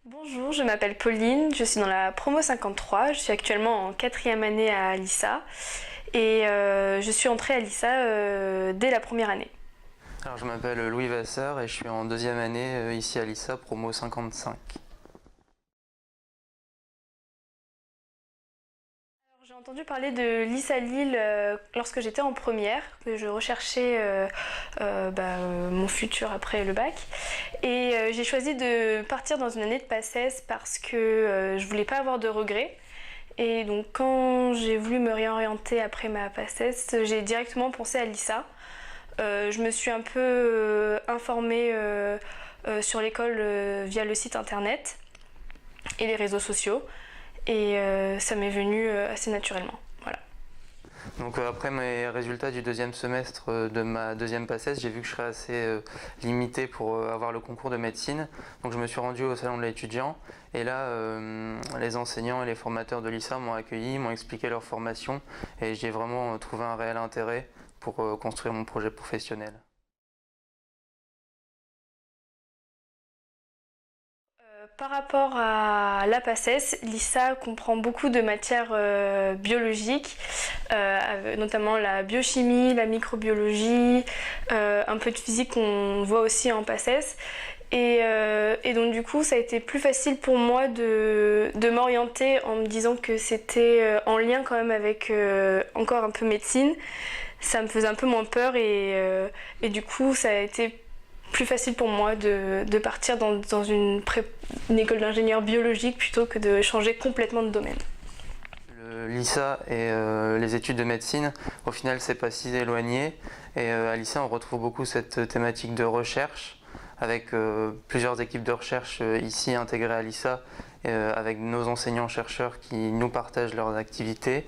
Bonjour, je m'appelle Pauline, je suis dans la promo 53, je suis actuellement en quatrième année à l'ISA et je suis entrée à l'ISA dès la première année. Alors, je m'appelle Louis Vasseur et je suis en deuxième année ici à l'ISA, promo 55. J'ai entendu parler de l'ISA Lille lorsque j'étais en première, que je recherchais mon futur après le bac. Et j'ai choisi de partir dans une année de PACES parce que je voulais pas avoir de regrets. Et donc quand j'ai voulu me réorienter après ma PACES, j'ai directement pensé à l'ISA. Je me suis un peu informée sur l'école via le site internet et les réseaux sociaux. Et ça m'est venu assez naturellement. Voilà. Donc après mes résultats du deuxième semestre de ma deuxième PACES, j'ai vu que je serais assez limité pour avoir le concours de médecine. Donc je me suis rendu au salon de l'étudiant et là les enseignants et les formateurs de l'ISA m'ont accueilli, m'ont expliqué leur formation et j'ai vraiment trouvé un réel intérêt pour construire mon projet professionnel. Par rapport à la PACES, l'ISA comprend beaucoup de matières biologiques, notamment la biochimie, la microbiologie, un peu de physique qu'on voit aussi en PACES. Et donc du coup, ça a été plus facile pour moi de m'orienter en me disant que c'était en lien quand même avec encore un peu médecine. Ça me faisait un peu moins peur et du coup, ça a été plus facile pour moi de partir dans une école d'ingénieur biologique plutôt que de changer complètement de domaine. L'ISA et les études de médecine, au final, c'est pas si éloigné. Et à l'ISA, on retrouve beaucoup cette thématique de recherche, avec plusieurs équipes de recherche ici intégrées à l'ISA, avec nos enseignants-chercheurs qui nous partagent leurs activités.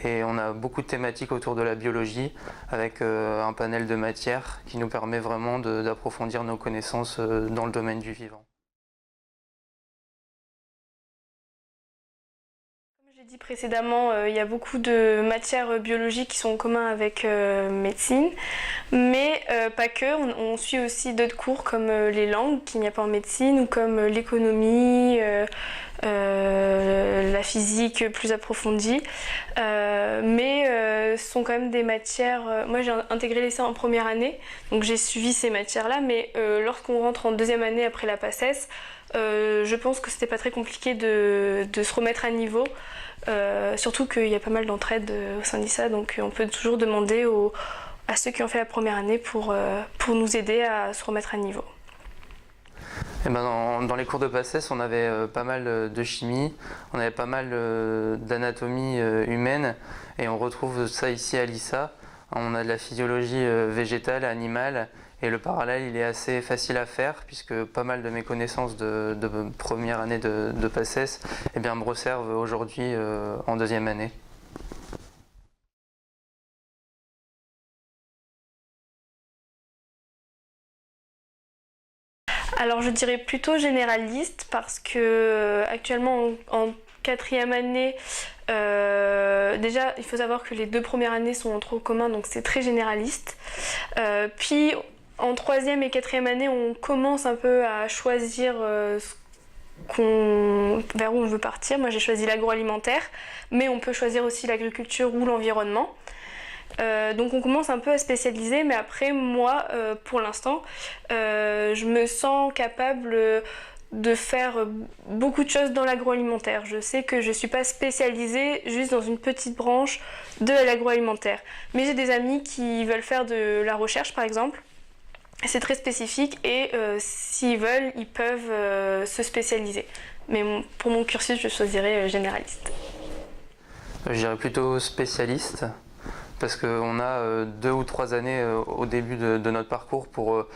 Et on a beaucoup de thématiques autour de la biologie, avec un panel de matières qui nous permet vraiment d'approfondir nos connaissances dans le domaine du vivant. Comme j'ai dit précédemment, il y a beaucoup de matières biologiques qui sont en commun avec médecine, mais pas que. On suit aussi d'autres cours comme les langues qu'il n'y a pas en médecine ou comme l'économie, la physique plus approfondie. Mais ce sont quand même des matières. Moi j'ai intégré l'ESA en première année, donc j'ai suivi ces matières-là, mais lorsqu'on rentre en deuxième année après la PACES, je pense que c'était pas très compliqué de se remettre à niveau. Surtout qu'il y a pas mal d'entraide au sein d'ISA, donc on peut toujours demander à ceux qui ont fait la première année pour nous aider à se remettre à niveau. Et ben dans les cours de PACES, on avait pas mal de chimie, on avait pas mal d'anatomie humaine, et on retrouve ça ici à l'ISA. On a de la physiologie végétale, animale, et le parallèle il est assez facile à faire, puisque pas mal de mes connaissances de première année de PACES eh bien, me resservent aujourd'hui en deuxième année. Alors je dirais plutôt généraliste parce que actuellement en quatrième année, déjà il faut savoir que les deux premières années sont en tronc commun, donc c'est très généraliste. Puis en troisième et quatrième année, on commence un peu à choisir vers où on veut partir. Moi j'ai choisi l'agroalimentaire, mais on peut choisir aussi l'agriculture ou l'environnement. Donc on commence un peu à spécialiser, mais après moi, pour l'instant, je me sens capable de faire beaucoup de choses dans l'agroalimentaire. Je sais que je ne suis pas spécialisée juste dans une petite branche de l'agroalimentaire. Mais j'ai des amis qui veulent faire de la recherche par exemple. C'est très spécifique et s'ils veulent, ils peuvent se spécialiser. Mais pour mon cursus, je choisirais généraliste. Je dirais plutôt spécialiste, parce qu'on a 2 ou 3 années au début de notre parcours pour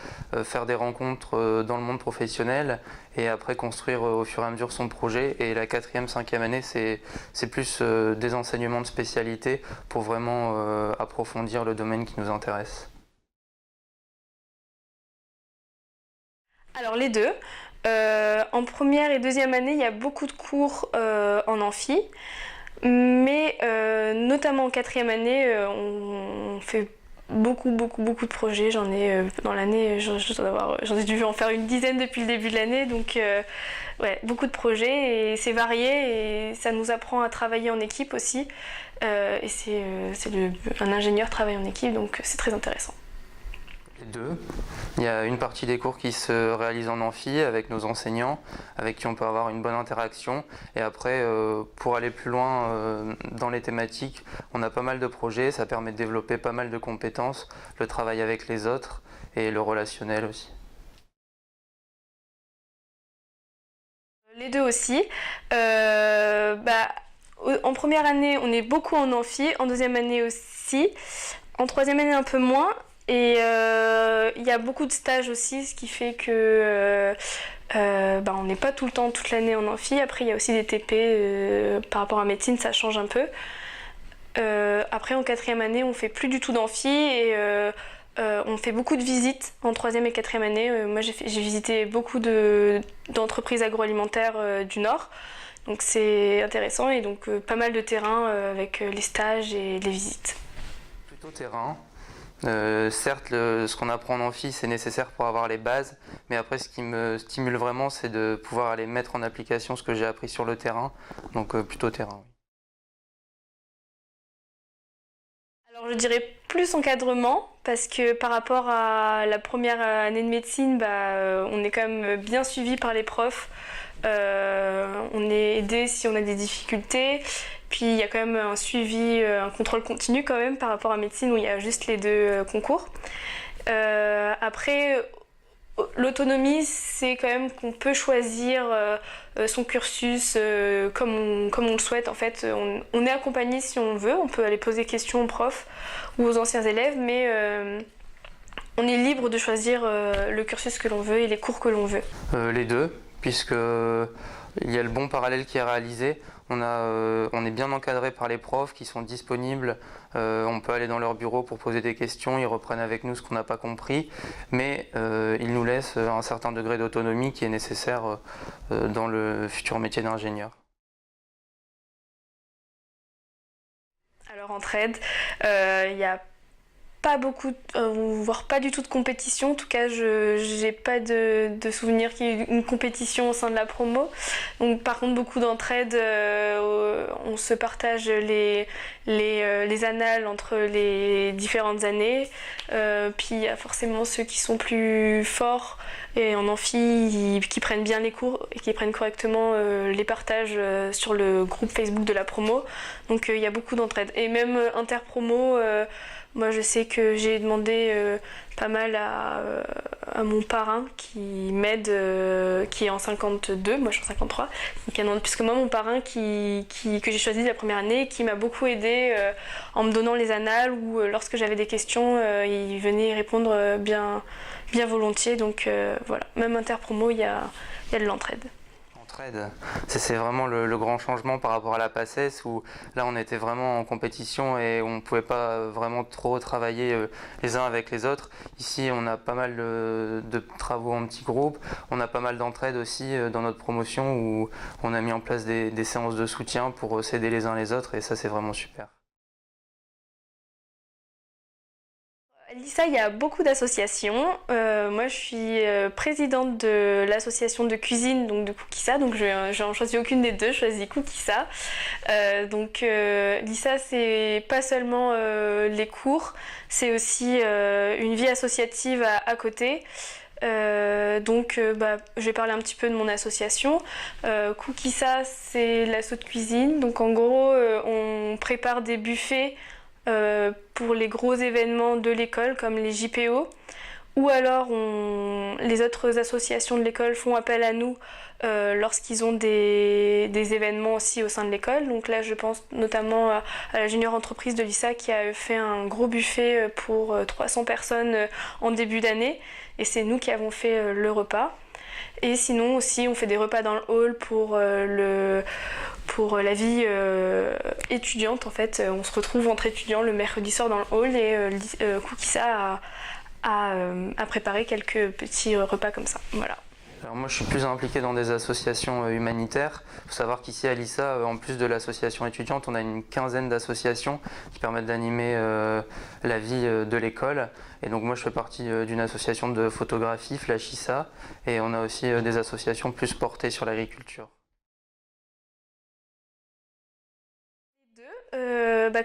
faire des rencontres dans le monde professionnel et après construire au fur et à mesure son projet. Et la quatrième, cinquième année, c'est plus des enseignements de spécialité pour vraiment approfondir le domaine qui nous intéresse. Alors les deux. En première et deuxième année, il y a beaucoup de cours en amphi. Mais notamment en quatrième année, on fait beaucoup de projets. J'en ai dans l'année, j'en ai dû en faire une dizaine depuis le début de l'année, donc ouais, beaucoup de projets et c'est varié et ça nous apprend à travailler en équipe aussi. Et un ingénieur travaille en équipe, donc c'est très intéressant. Les deux. Il y a une partie des cours qui se réalise en amphi avec nos enseignants, avec qui on peut avoir une bonne interaction. Et après, pour aller plus loin dans les thématiques, on a pas mal de projets, ça permet de développer pas mal de compétences, le travail avec les autres et le relationnel aussi. Les deux aussi. En première année, on est beaucoup en amphi, en deuxième année aussi, en troisième année un peu moins. Et il y a beaucoup de stages aussi, ce qui fait que on n'est pas tout le temps, toute l'année en amphi. Après, il y a aussi des TP, par rapport à médecine, ça change un peu. Après, en quatrième année, on fait plus du tout d'amphi et on fait beaucoup de visites en troisième et quatrième année. Moi, j'ai visité beaucoup d'entreprises agroalimentaires du Nord. Donc c'est intéressant et donc pas mal de terrain avec les stages et les visites. Plutôt terrain. Certes, ce qu'on apprend en amphi, c'est nécessaire pour avoir les bases, mais après, ce qui me stimule vraiment, c'est de pouvoir aller mettre en application ce que j'ai appris sur le terrain, donc plutôt terrain. Oui. Alors je dirais plus encadrement, parce que par rapport à la première année de médecine, on est quand même bien suivi par les profs, on est aidé si on a des difficultés. Puis il y a quand même un suivi, un contrôle continu quand même par rapport à médecine où il y a juste les deux concours. Après, l'autonomie, c'est quand même qu'on peut choisir son cursus comme on le souhaite. En fait, on est accompagné si on veut, on peut aller poser des questions aux profs ou aux anciens élèves, mais on est libre de choisir le cursus que l'on veut et les cours que l'on veut. Les deux, puisque il y a le bon parallèle qui est réalisé. On est bien encadré par les profs qui sont disponibles. On peut aller dans leur bureau pour poser des questions. Ils reprennent avec nous ce qu'on n'a pas compris. Mais ils nous laissent un certain degré d'autonomie qui est nécessaire dans le futur métier d'ingénieur. Alors entraide, il y a pas beaucoup, voire pas du tout de compétition. En tout cas, je n'ai pas de souvenir qu'il y ait une compétition au sein de la promo. Donc, par contre, beaucoup d'entraide. On se partage les annales entre les différentes années. Puis il y a forcément ceux qui sont plus forts et en amphi, qui prennent bien les cours et qui prennent correctement les partages sur le groupe Facebook de la promo. Donc, il y a beaucoup d'entraide. Et même interpromo. Moi, je sais que j'ai demandé pas mal à mon parrain qui m'aide, qui est en 52, moi je suis en 53. Puisque moi, mon parrain que j'ai choisi la première année, qui m'a beaucoup aidé en me donnant les annales ou lorsque j'avais des questions, il venait y répondre bien volontiers. Donc voilà, même interpromo, il y a de l'entraide. C'est vraiment le grand changement par rapport à la PACES où là on était vraiment en compétition et on ne pouvait pas vraiment trop travailler les uns avec les autres. Ici on a pas mal de travaux en petits groupes, on a pas mal d'entraide aussi dans notre promotion où on a mis en place des séances de soutien pour s'aider les uns les autres et ça c'est vraiment super. À l'ISA, il y a beaucoup d'associations. Moi, je suis présidente de l'association de cuisine, donc de Cookissa. Donc, je n'en choisis aucune des deux, je choisis Cookissa. L'ISA, c'est pas seulement les cours, c'est aussi une vie associative à côté. Je vais parler un petit peu de mon association. Cookissa, c'est l'asso de cuisine. Donc, en gros, on prépare des buffets pour les gros événements de l'école comme les JPO ou alors les autres associations de l'école font appel à nous lorsqu'ils ont des événements aussi au sein de l'école. Donc là je pense notamment à la junior entreprise de l'ISA qui a fait un gros buffet pour 300 personnes en début d'année et c'est nous qui avons fait le repas. Et sinon aussi on fait des repas dans le hall pour la vie étudiante. En fait, on se retrouve entre étudiants le mercredi soir dans le hall et Cookissa a préparé quelques petits repas comme ça. Voilà. Alors moi je suis plus impliqué dans des associations humanitaires. Il faut savoir qu'ici à l'ISA, en plus de l'association étudiante, on a une quinzaine d'associations qui permettent d'animer la vie de l'école. Et donc moi je fais partie d'une association de photographie, Flashissa, et on a aussi des associations plus portées sur l'agriculture.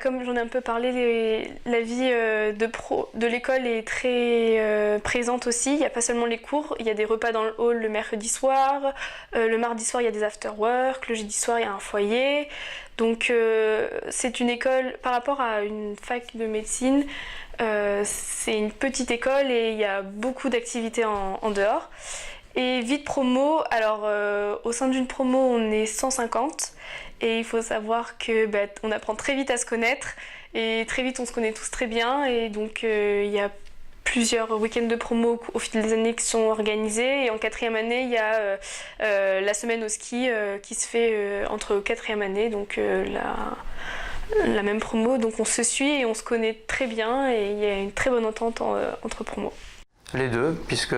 Comme j'en ai un peu parlé, la vie de l'école est très présente aussi. Il n'y a pas seulement les cours, il y a des repas dans le hall le mercredi soir, le mardi soir il y a des after-work, le jeudi soir il y a un foyer. Donc c'est une école, par rapport à une fac de médecine, c'est une petite école et il y a beaucoup d'activités en dehors. Et vie de promo, alors au sein d'une promo on est 150 et il faut savoir que on apprend très vite à se connaître et très vite on se connaît tous très bien et donc il y a plusieurs week-ends de promo au fil des années qui sont organisés et en quatrième année il y a la semaine au ski qui se fait entre quatrième année, donc la même promo, donc on se suit et on se connaît très bien et il y a une très bonne entente entre promos. Les deux, puisque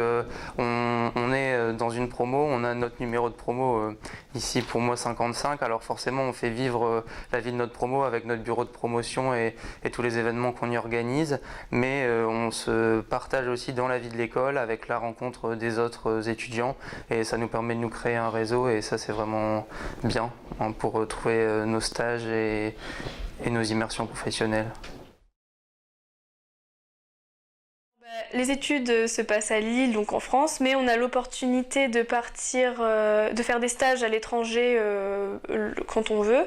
on est dans une promo, on a notre numéro de promo ici pour moi 55, alors forcément on fait vivre la vie de notre promo avec notre bureau de promotion et tous les événements qu'on y organise, mais on se partage aussi dans la vie de l'école avec la rencontre des autres étudiants et ça nous permet de nous créer un réseau et ça c'est vraiment bien pour trouver nos stages et nos immersions professionnelles. Les études se passent à Lille, donc en France, mais on a l'opportunité de partir, de faire des stages à l'étranger quand on veut.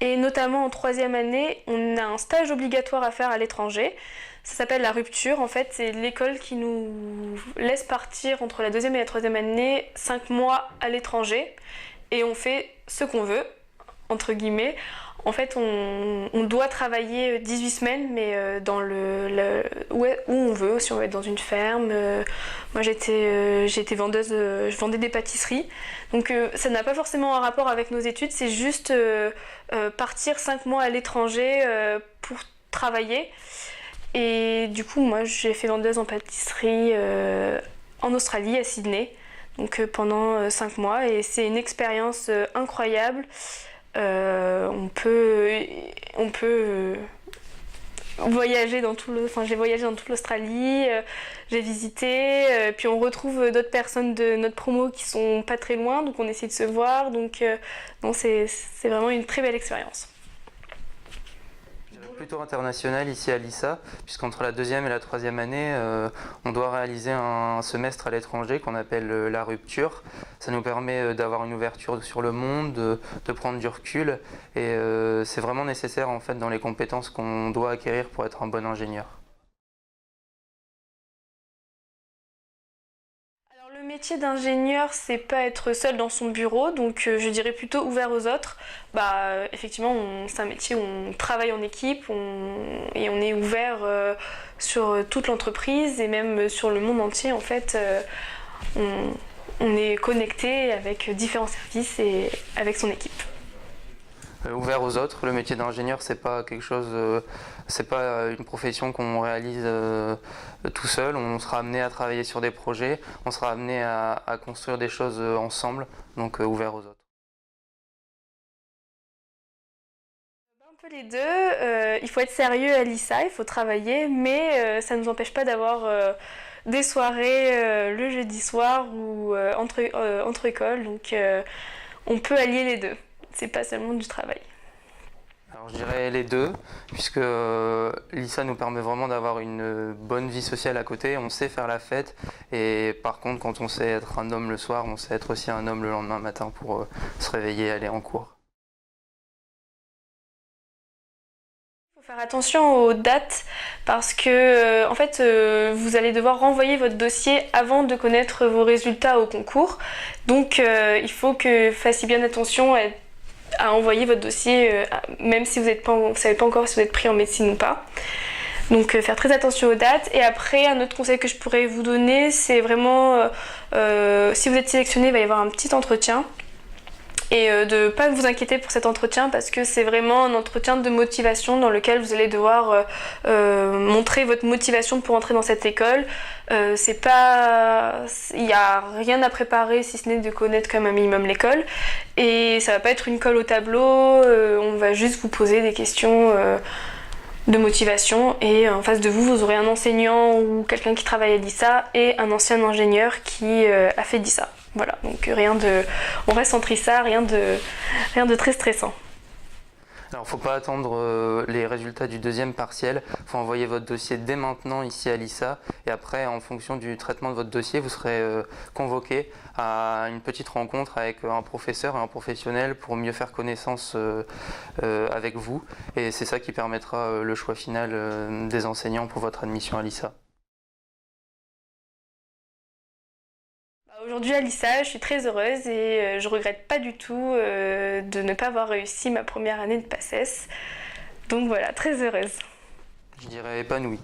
Et notamment en troisième année, on a un stage obligatoire à faire à l'étranger. Ça s'appelle la rupture. En fait, c'est l'école qui nous laisse partir entre la deuxième et la troisième année 5 mois à l'étranger. Et on fait ce qu'on veut, entre guillemets. En fait, on doit travailler 18 semaines, mais dans où on veut, si on veut être dans une ferme. Moi, j'étais vendeuse, je vendais des pâtisseries. Donc, ça n'a pas forcément un rapport avec nos études, c'est juste partir 5 mois à l'étranger pour travailler. Et du coup, moi, j'ai fait vendeuse en pâtisserie en Australie, à Sydney, donc pendant 5 mois. Et c'est une expérience incroyable. On peut voyager dans j'ai voyagé dans toute l'Australie, j'ai visité, puis on retrouve d'autres personnes de notre promo qui sont pas très loin, donc on essaie de se voir, donc non, c'est vraiment une très belle expérience. Plutôt international ici à l'ISA, puisqu'entre la deuxième et la troisième année, on doit réaliser un semestre à l'étranger qu'on appelle la rupture. Ça nous permet d'avoir une ouverture sur le monde, de prendre du recul, et c'est vraiment nécessaire en fait dans les compétences qu'on doit acquérir pour être un bon ingénieur. Le métier d'ingénieur, c'est pas être seul dans son bureau, donc je dirais plutôt ouvert aux autres. Effectivement, c'est un métier où on travaille en équipe et on est ouvert sur toute l'entreprise et même sur le monde entier. En fait, on est connecté avec différents services et avec son équipe. Ouvert aux autres, le métier d'ingénieur c'est pas quelque chose, c'est pas une profession qu'on réalise tout seul. On sera amené à travailler sur des projets, on sera amené à construire des choses ensemble, donc ouvert aux autres. Un peu les deux, il faut être sérieux à l'ISA, il faut travailler, mais ça ne nous empêche pas d'avoir des soirées le jeudi soir ou entre écoles, donc on peut allier les deux. C'est pas seulement du travail. Alors je dirais les deux, puisque l'ISA nous permet vraiment d'avoir une bonne vie sociale à côté, on sait faire la fête, et par contre quand on sait être un homme le soir, on sait être aussi un homme le lendemain matin pour se réveiller et aller en cours. Il faut faire attention aux dates parce que en fait vous allez devoir renvoyer votre dossier avant de connaître vos résultats au concours, donc il faut que vous fassiez bien attention à envoyer votre dossier, même si vous ne savez pas encore si vous êtes pris en médecine ou pas. Donc faire très attention aux dates. Et après, un autre conseil que je pourrais vous donner, c'est vraiment, si vous êtes sélectionné, il va y avoir un petit entretien. Et de ne pas vous inquiéter pour cet entretien parce que c'est vraiment un entretien de motivation dans lequel vous allez devoir montrer votre motivation pour entrer dans cette école. Il n'y n'y a rien à préparer si ce n'est de connaître comme un minimum l'école. Et ça va pas être une colle au tableau, on va juste vous poser des questions de motivation. Et en face de vous, vous aurez un enseignant ou quelqu'un qui travaille à l'ISA et un ancien ingénieur qui a fait l'ISA. Voilà, donc on reste entre ISA, rien de très stressant. Alors, il ne faut pas attendre les résultats du deuxième partiel, il faut envoyer votre dossier dès maintenant ici à l'ISA et après, en fonction du traitement de votre dossier, vous serez convoqué à une petite rencontre avec un professeur et un professionnel pour mieux faire connaissance avec vous et c'est ça qui permettra le choix final des enseignants pour votre admission à l'ISA. Aujourd'hui à l'ISA, je suis très heureuse et je regrette pas du tout de ne pas avoir réussi ma première année de PACES. Donc voilà, très heureuse. Je dirais épanoui.